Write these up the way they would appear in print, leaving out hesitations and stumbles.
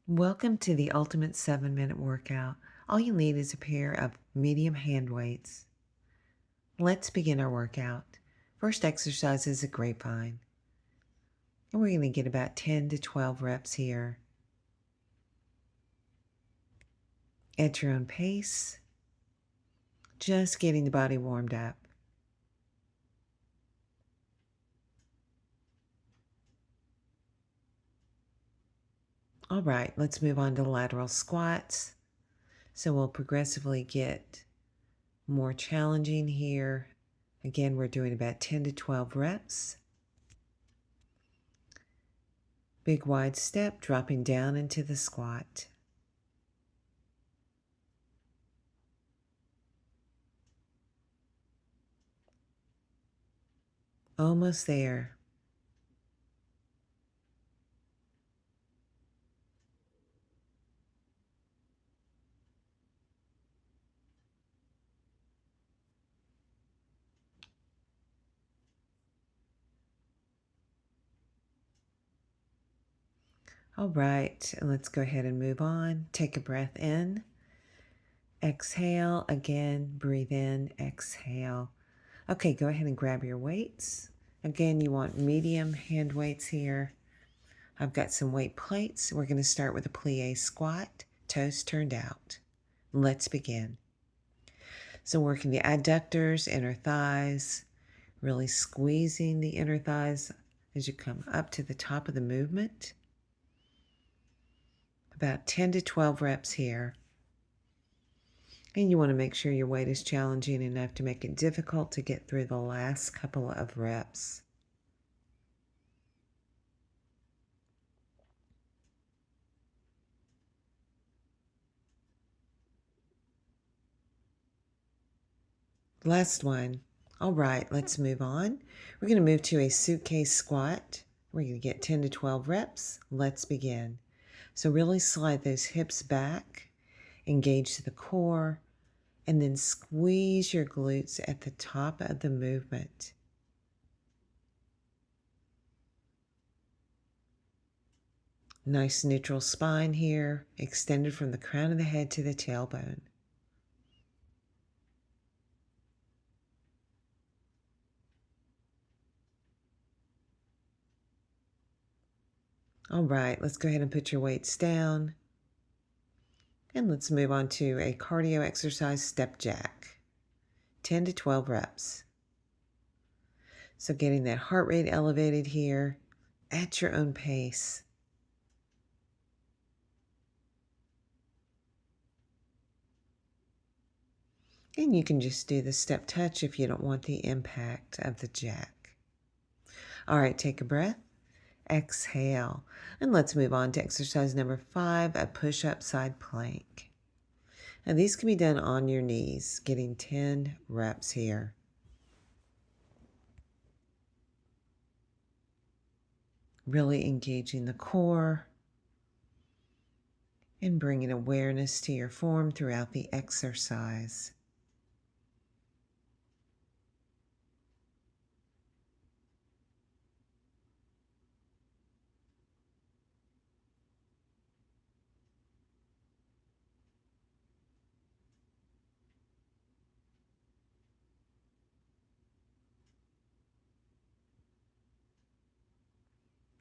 Welcome to the Ultimate 7-Minute Workout. All you need is a pair of medium hand weights. Let's begin our workout. First exercise is a grapevine. And we're going to get about 10 to 12 reps here. At your own pace, just getting the body warmed up. All right, let's move on to lateral squats. So we'll progressively get more challenging here. Again, we're doing about 10 to 12 reps. Big wide step, dropping down into the squat. Almost there. All right, let's go ahead and move on. Take a breath in. Exhale. Again, breathe in, exhale. Okay, go ahead and grab your weights. Again, you want medium hand weights here. I've got some weight plates. We're going to start with a plie squat, toes turned out. Let's begin. So working the adductors, inner thighs, really squeezing the inner thighs as you come up to the top of the movement. About 10 to 12 reps here. And you want to make sure your weight is challenging enough to make it difficult to get through the last couple of reps. Last one. All right, let's move on. We're going to move to a suitcase squat. We're going to get 10 to 12 reps. Let's begin. So really slide those hips back, engage the core, and then squeeze your glutes at the top of the movement. Nice neutral spine here, extended from the crown of the head to the tailbone. All right, let's go ahead and put your weights down. And let's move on to a cardio exercise, step jack. 10 to 12 reps. So getting that heart rate elevated here at your own pace. And you can just do the step touch if you don't want the impact of the jack. All right, take a breath. Exhale. And let's move on to exercise number 5, a push-up side plank. Now these can be done on your knees, getting 10 reps here. Really engaging the core and bringing awareness to your form throughout the exercise.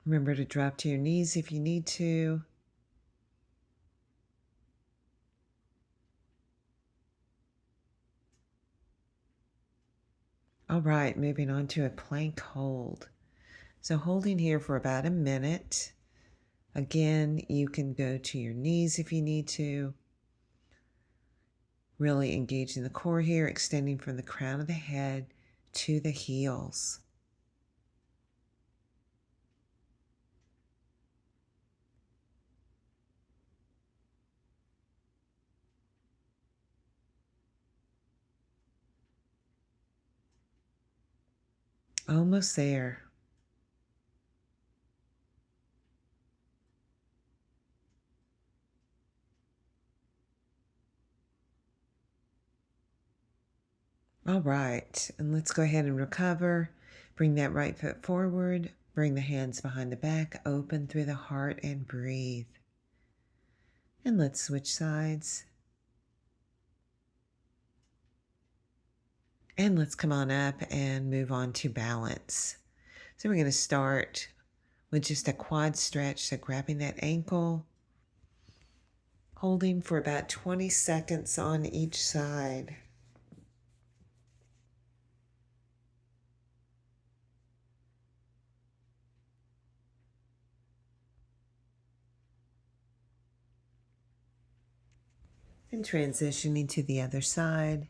Remember to drop to your knees if you need to. All right, moving on to a plank hold. So holding here for about a minute. Again, you can go to your knees if you need to. Really engaging the core here, extending from the crown of the head to the heels. Almost there. All right, and let's go ahead and recover. Bring that right foot forward. Bring the hands behind the back, open through the heart, and breathe. And let's switch sides. And let's come on up and move on to balance. So we're going to start with just a quad stretch. So grabbing that ankle, holding for about 20 seconds on each side. And transitioning to the other side.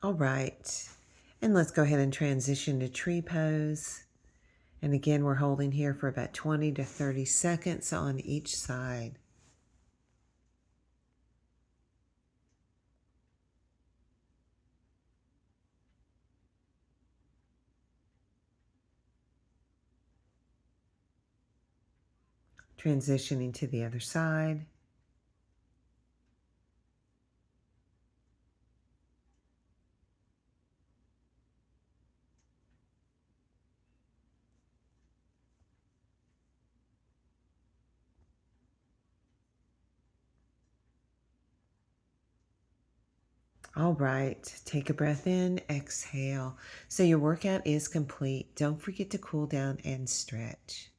All right. And let's go ahead and transition to tree pose. And again, we're holding here for about 20 to 30 seconds on each side. Transitioning to the other side. All right, take a breath in, exhale. So your workout is complete. Don't forget to cool down and stretch.